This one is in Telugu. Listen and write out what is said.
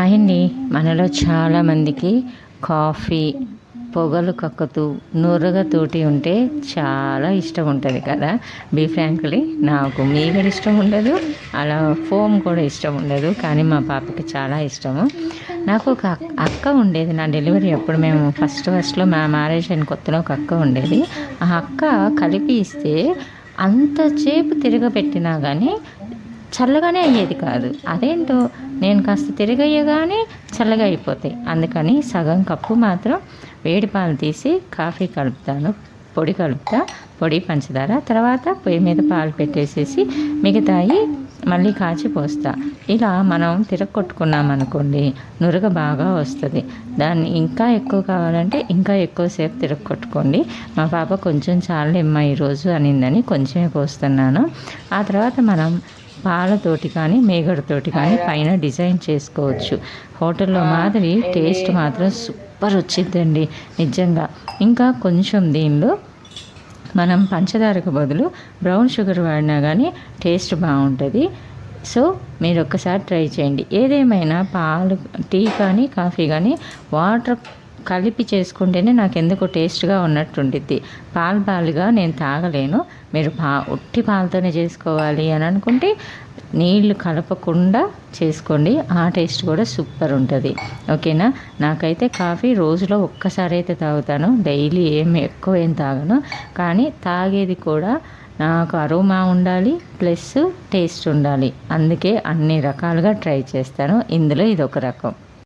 హాయ్ అండి. మనలో చాలామందికి కాఫీ పొగలు కక్కుతూ నురగతోటి ఉంటే చాలా ఇష్టం ఉంటుంది కదా. బీ ఫ్రాంక్లీ నాకు మీగడ ఇష్టం ఉండదు, అలా ఫోమ్ కూడా ఇష్టం ఉండదు. కానీ మా పాపకి చాలా ఇష్టము. నాకు ఒక అక్క ఉండేది నా డెలివరీ అప్పుడు. మేము ఫస్ట్లో మా మ్యారేజ్ అయిన కొత్తలో ఒక అక్క ఉండేది. ఆ అక్క కలిపి ఇస్తే అంతసేపు తిరగబెట్టినా కానీ చల్లగానే అయ్యేది కాదు. అదేంటో నేను కాస్త తిరగయ్యగానే చల్లగా అయిపోతాయి. అందుకని సగం కప్పు మాత్రం వేడి పాలు తీసి కాఫీ కలుపుతాను, పొడి కలుపుతా, పొడి పంచదార. తర్వాత పొయ్యి మీద పాలు పెట్టేసేసి మిగతాయి మళ్ళీ కాచి పోస్తా. ఇలా మనం తిరగొట్టుకున్నాం అనుకోండి, నురగ బాగా వస్తుంది. దాన్ని ఇంకా ఎక్కువ కావాలంటే ఇంకా ఎక్కువసేపు తిరగొట్టుకోండి. మా పాప కొంచెం చాలేమ్మా ఈరోజు అనిందని కొంచెమే పోస్తున్నాను. ఆ తర్వాత మనం పాలతోటి కానీ మేగడతోటి కానీ పైన డిజైన్ చేసుకోవచ్చు. హోటల్లో మాదిరి టేస్ట్ మాత్రం సూపర్ వచ్చిందండి నిజంగా. ఇంకా కొంచెం దీనిలో మనం పంచదారకు బదులు బ్రౌన్ షుగర్ వాడినా కానీ టేస్ట్ బాగుంటుంది. సో మీరు ఒక్కసారి ట్రై చేయండి. ఏదేమైనా పాలు, టీ కానీ కాఫీ కానీ వాటర్ కలిపి చేసుకుంటేనే నాకు ఎందుకో టేస్ట్గా ఉన్నట్టుండిద్ది. పాలుగా నేను తాగలేను. మీరు ఉట్టి పాలతోనే చేసుకోవాలి అని అనుకుంటే నీళ్లు కలపకుండా చేసుకోండి. ఆ టేస్ట్ కూడా సూపర్ ఉంటుంది. ఓకేనా. నాకైతే కాఫీ రోజులో ఒక్కసారి అయితే తాగుతాను. డైలీ ఎక్కువ ఏం తాగను. కానీ తాగేది కూడా నాకు అరోమా ఉండాలి, ప్లస్ టేస్ట్ ఉండాలి. అందుకే అన్ని రకాలుగా ట్రై చేస్తాను. ఇందులో ఇదొక రకం.